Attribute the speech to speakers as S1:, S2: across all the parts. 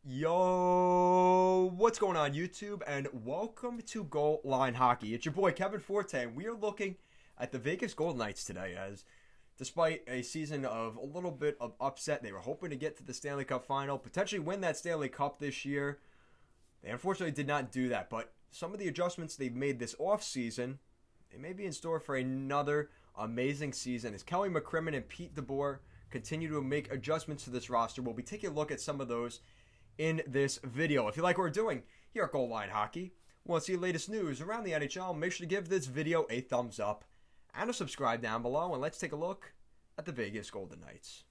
S1: Yo, what's going on YouTube, and welcome to Goal Line Hockey. It's your boy Kevin Forte, and we are looking at the Vegas Golden Knights today, as despite a season of a little bit of upset, they were hoping to get to the Stanley Cup final, potentially win that Stanley Cup this year. They unfortunately did not do that, but some of the adjustments they've made this offseason, they may be in store for another amazing season as Kelly McCrimmon and Pete DeBoer continue to make adjustments to this roster. We'll be taking a look at some of those in this video. If you like what we're doing here at Goal Line Hockey, want to see the latest news around the NHL, make sure to give this video a thumbs up and a subscribe down below, and let's take a look at the Vegas Golden Knights.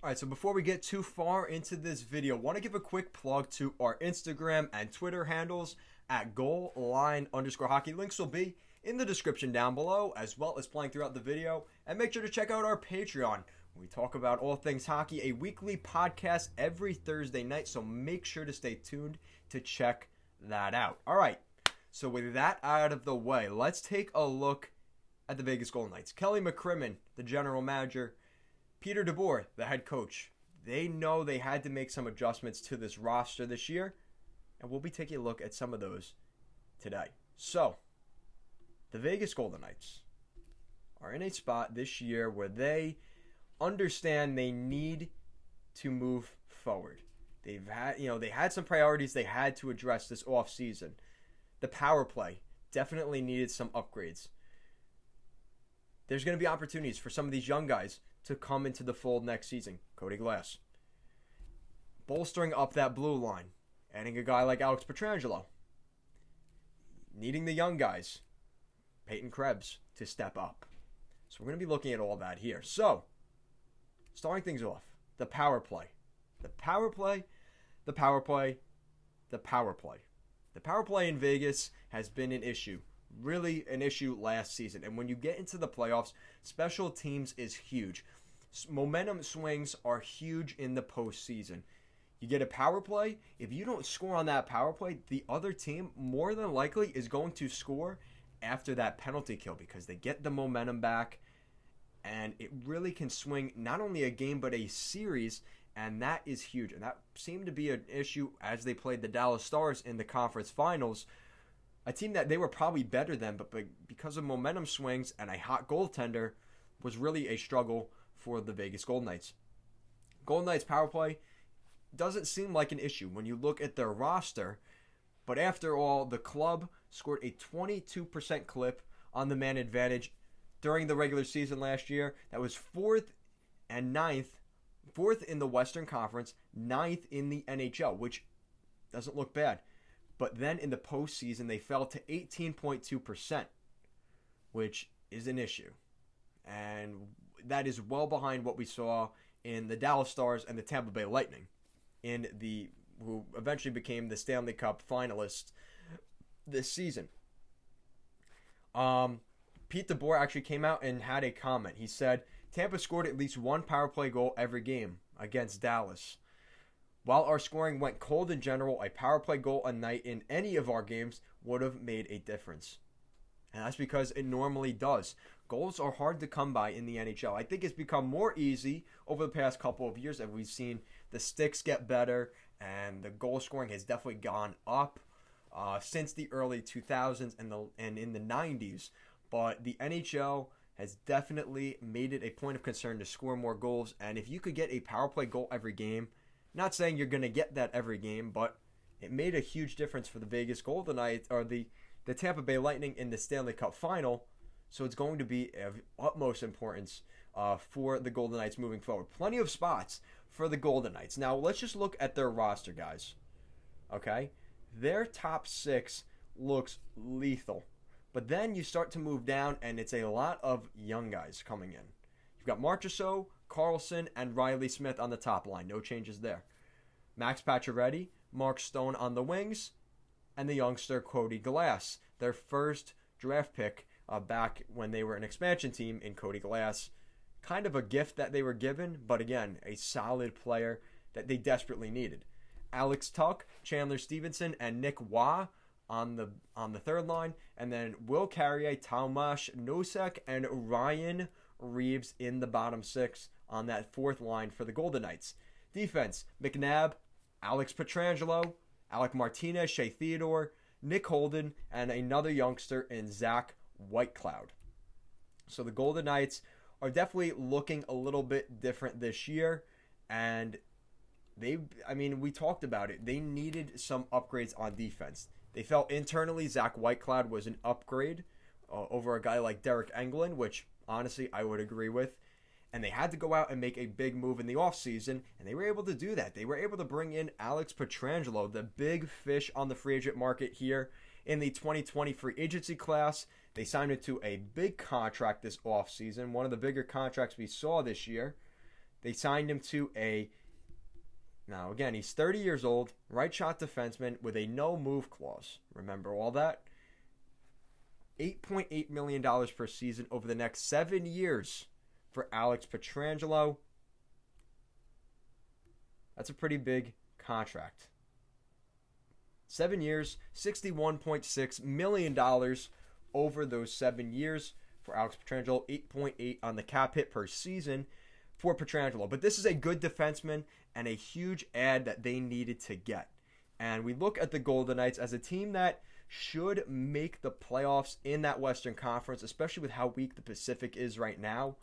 S1: Alright, so before we get too far into this video, I want to give a quick plug to our Instagram and Twitter handles at goalline_hockey. Links will be in the description down below, as well as playing throughout the video. And make sure to check out our Patreon, where we talk about all things hockey, a weekly podcast every Thursday night, so make sure to stay tuned to check that out. Alright, so with that out of the way, let's take a look at the Vegas Golden Knights. Kelly McCrimmon, the general manager, Peter DeBoer, the head coach. They know they had to make some adjustments to this roster this year, and we'll be taking a look at some of those today. So, the Vegas Golden Knights are in a spot this year where they understand they need to move forward. They had some priorities they had to address this offseason. The power play definitely needed some upgrades. There's going to be opportunities for some of these young guys to come into the fold next season. Cody Glass. Bolstering up that blue line. Adding a guy like Alex Pietrangelo. Needing the young guys. Peyton Krebs to step up. So we're going to be looking at all that here. So, starting things off, the power play. The power play, the power play, the power play. The power play in Vegas has been an issue. Really an issue last season. And when you get into the playoffs, special teams is huge. Momentum swings are huge in the postseason. You get a power play. If you don't score on that power play, the other team more than likely is going to score after that penalty kill because they get the momentum back, and it really can swing not only a game but a series, and that is huge. And that seemed to be an issue as they played the Dallas Stars in the conference finals, a team that they were probably better than, but because of momentum swings and a hot goaltender was really a struggle for the Vegas Golden Knights. Golden Knights power play doesn't seem like an issue when you look at their roster. But after all, the club scored a 22% clip on the man advantage during the regular season last year. That was fourth in the Western Conference, ninth in the NHL, which doesn't look bad. But then in the postseason, they fell to 18.2%, which is an issue. And that is well behind what we saw in the Dallas Stars and the Tampa Bay Lightning, who eventually became the Stanley Cup finalists this season. Pete DeBoer actually came out and had a comment. He said, Tampa scored at least one power play goal every game against Dallas. While our scoring went cold in general, a power play goal a night in any of our games would have made a difference. And that's because it normally does. Goals are hard to come by in the NHL. I think it's become more easy over the past couple of years as we've seen the sticks get better, and the goal scoring has definitely gone up since the early 2000s and in the 90s. But the NHL has definitely made it a point of concern to score more goals. And if you could get a power play goal every game, not saying you're going to get that every game, but it made a huge difference for the Vegas Golden Knights, or the Tampa Bay Lightning in the Stanley Cup final. So it's going to be of utmost importance for the Golden Knights moving forward. Plenty of spots for the Golden Knights. Now, let's just look at their roster, guys. Okay? Their top six looks lethal. But then you start to move down, and it's a lot of young guys coming in. You've got Marchessault, Carlson, and Riley Smith on the top line. No changes there. Max Pacioretty, Mark Stone on the wings, and the youngster Cody Glass, their first draft pick back when they were an expansion team in Cody Glass. Kind of a gift that they were given, but again, a solid player that they desperately needed. Alex Tuch, Chandler Stevenson, and Nick Waugh on the third line, and then Will Carrier, Tomasz Nosek, and Ryan Reeves in the bottom six on that fourth line for the Golden Knights. Defense: McNabb, Alex Pietrangelo, Alec Martinez, Shea Theodore, Nick Holden, and another youngster in Zach Whitecloud. So the Golden Knights are definitely looking a little bit different this year, and we talked about it. They needed some upgrades on defense. They felt internally Zach Whitecloud was an upgrade over a guy like Derek Engelland, which honestly I would agree with. And they had to go out and make a big move in the offseason, and they were able to do that. They were able to bring in Alex Pietrangelo, the big fish on the free agent market here in the 2020 free agency class. They signed him to a big contract this offseason, one of the bigger contracts we saw this year. They signed him to now again, he's 30 years old, right shot defenseman with a no-move clause. Remember all that? $8.8 million per season over the next 7 years for Alex Pietrangelo. That's a pretty big contract. 7 years, $61.6 million over those 7 years for Alex Pietrangelo. 8.8 on the cap hit per season for Pietrangelo. But this is a good defenseman and a huge add that they needed to get. And we look at the Golden Knights as a team that should make the playoffs in that Western Conference, especially with how weak the Pacific is right now.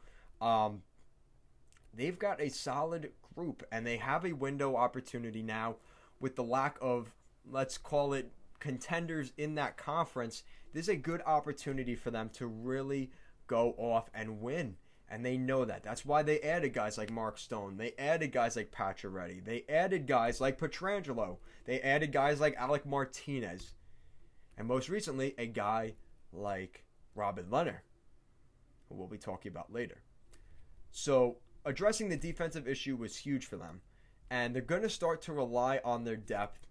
S1: They've got a solid group, and they have a window opportunity now with the lack of, let's call it, contenders in that conference. This is a good opportunity for them to really go off and win, and they know that. That's why they added guys like Mark Stone. They added guys like Pacioretty. They added guys like Pietrangelo. They added guys like Alec Martinez, and most recently, a guy like Robin Lehner, who we'll be talking about later. So addressing the defensive issue was huge for them, and they're going to start to rely on their depth,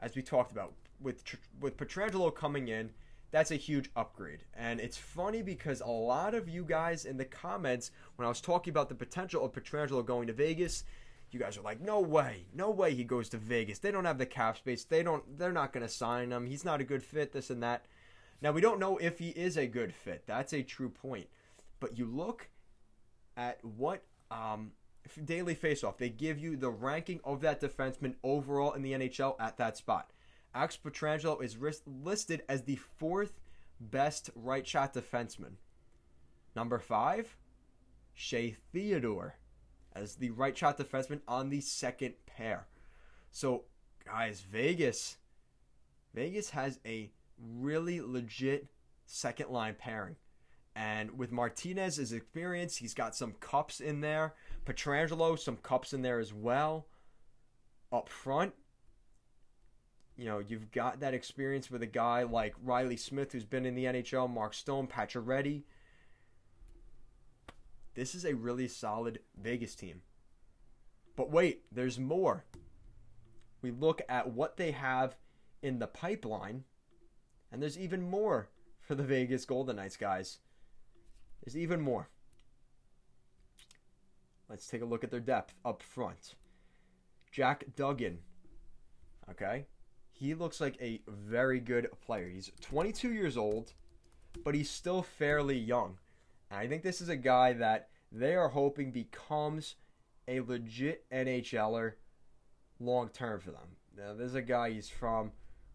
S1: as we talked about. With Pietrangelo coming in, that's a huge upgrade. And it's funny because a lot of you guys in the comments, when I was talking about the potential of Pietrangelo going to Vegas, you guys are like, no way he goes to Vegas. They don't have the cap space. They're not going to sign him. He's not a good fit, this and that. Now, we don't know if he is a good fit. That's a true point. But you look at what Daily Faceoff, they give you the ranking of that defenseman overall in the NHL at that spot. Alex Pietrangelo is listed as the fourth best right shot defenseman. Number 5, Shea Theodore as the right shot defenseman on the second pair. So, guys, Vegas has a really legit second line pairing. And with Martinez's experience, he's got some cups in there. Pietrangelo, some cups in there as well. Up front, you've got that experience with a guy like Riley Smith, who's been in the NHL, Mark Stone, Pacioretty. This is a really solid Vegas team. But wait, there's more. We look at what they have in the pipeline, and there's even more for the Vegas Golden Knights, guys. There's even more. Let's take a look at their depth up front. Jack Duggan. Okay? He looks like a very good player. He's 22 years old, but he's still fairly young. And I think this is a guy that they are hoping becomes a legit NHLer long term for them. Now, there's a guy, he's from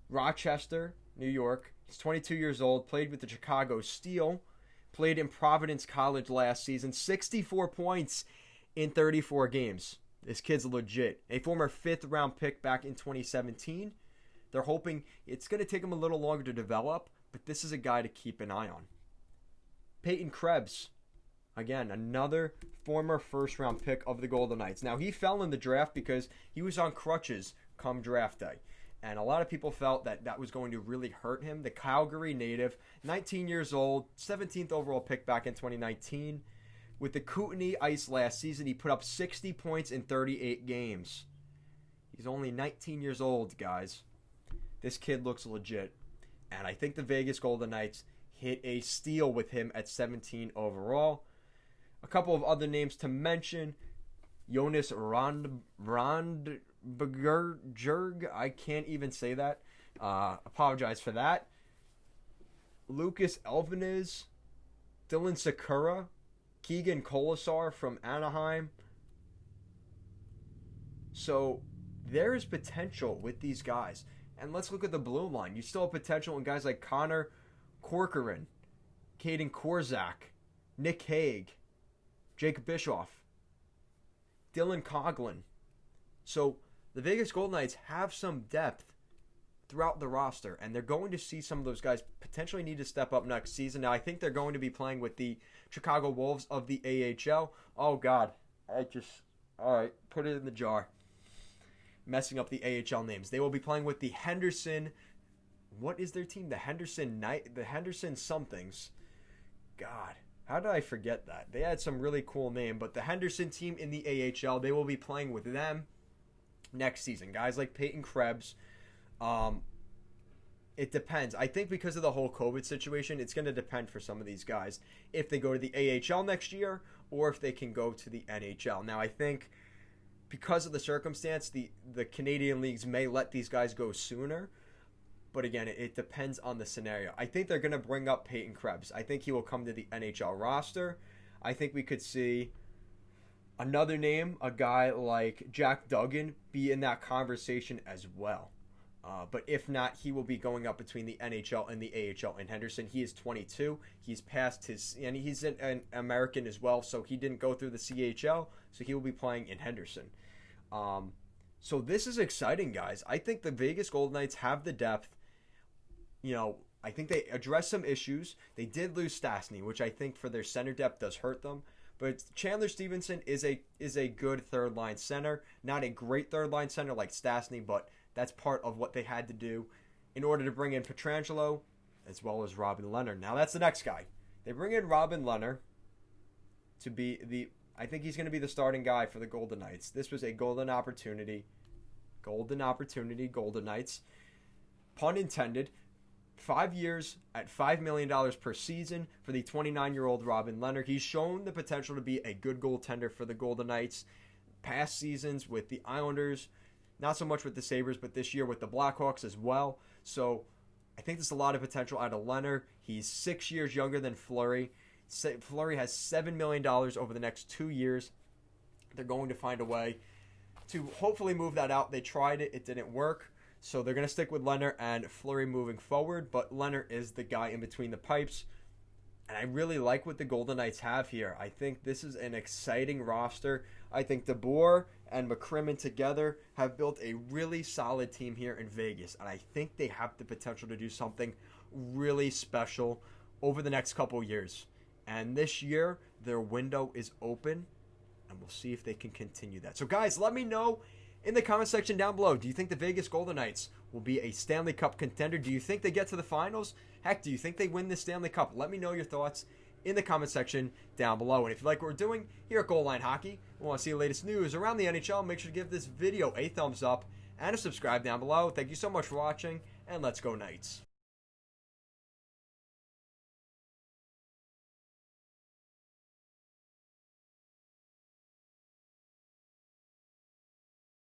S1: Rochester, New York. He's 22 years old, played with the Chicago Steel, played in Providence College last season, 64 points in 34 games. This kid's legit. A former 5th round pick back in 2017. They're hoping it's going to take him a little longer to develop, but this is a guy to keep an eye on. Peyton Krebs, again, another former first-round pick of the Golden Knights. Now, he fell in the draft because he was on crutches come draft day, and a lot of people felt that was going to really hurt him. The Calgary native, 19 years old, 17th overall pick back in 2019. With the Kootenay Ice last season, he put up 60 points in 38 games. He's only 19 years old, guys. This kid looks legit. And I think the Vegas Golden Knights hit a steal with him at 17 overall. A couple of other names to mention. Jonas Rondbjerg, I can't even say that. Apologize for that. Lucas Elvenes, Dylan Sakura, Keegan Colasar from Anaheim. So there is potential with these guys. And let's look at the blue line. You still have potential in guys like Connor Corcoran, Caden Korzak, Nick Hague, Jacob Bischoff, Dylan Coughlin. So the Vegas Golden Knights have some depth throughout the roster, and they're going to see some of those guys potentially need to step up next season. Now, I think they're going to be playing with the Chicago Wolves of the AHL. Oh, God. All right, put it in the jar. Messing up the AHL names. They will be playing with the Henderson. What is their team? The Henderson somethings. God, how did I forget that? They had some really cool name, but the Henderson team in the AHL, they will be playing with them next season. Guys like Peyton Krebs. It depends. I think because of the whole COVID situation, it's going to depend for some of these guys if they go to the AHL next year or if they can go to the NHL. Now, I think because of the circumstance, the Canadian leagues may let these guys go sooner. But again, it depends on the scenario. I think they're going to bring up Peyton Krebs. I think he will come to the NHL roster. I think we could see another name, a guy like Jack Duggan, be in that conversation as well. But if not, he will be going up between the NHL and the AHL in Henderson. He is 22. He's past his, and he's an American as well, so he didn't go through the CHL, so he will be playing in Henderson. So this is exciting, guys. I think the Vegas Golden Knights have the depth. I think they addressed some issues. They did lose Stastny, which I think for their center depth does hurt them. But Chandler Stevenson is a good third-line center. Not a great third-line center like Stastny, but that's part of what they had to do in order to bring in Pietrangelo as well as Robin Lehner. Now that's the next guy. They bring in Robin Lehner to be I think he's going to be the starting guy for the Golden Knights. This was a golden opportunity. Golden Knights. Pun intended. 5 years at $5 million per season for the 29-year-old Robin Lehner. He's shown the potential to be a good goaltender for the Golden Knights. Past seasons with the Islanders, not so much with the Sabres, but this year with the Blackhawks as well. So I think there's a lot of potential out of Lehner. He's 6 years younger than Fleury. Fleury has $7 million over the next 2 years. They're going to find a way to hopefully move that out. They tried it. It didn't work. So they're going to stick with Lehner and Fleury moving forward. But Lehner is the guy in between the pipes. And I really like what the Golden Knights have here. I think this is an exciting roster. I think DeBoer and McCrimmon together have built a really solid team here in Vegas. And I think they have the potential to do something really special over the next couple years. And this year, their window is open. And we'll see if they can continue that. So guys, let me know in the comment section down below. Do you think the Vegas Golden Knights will be a Stanley Cup contender? Do you think they get to the finals? Heck, do you think they win the Stanley Cup? Let me know your thoughts in the comment section down below. And if you like what we're doing here at Goal Line Hockey, we want to see the latest news around the NHL, make sure to give this video a thumbs up and a subscribe down below. Thank you so much for watching, and let's go Knights.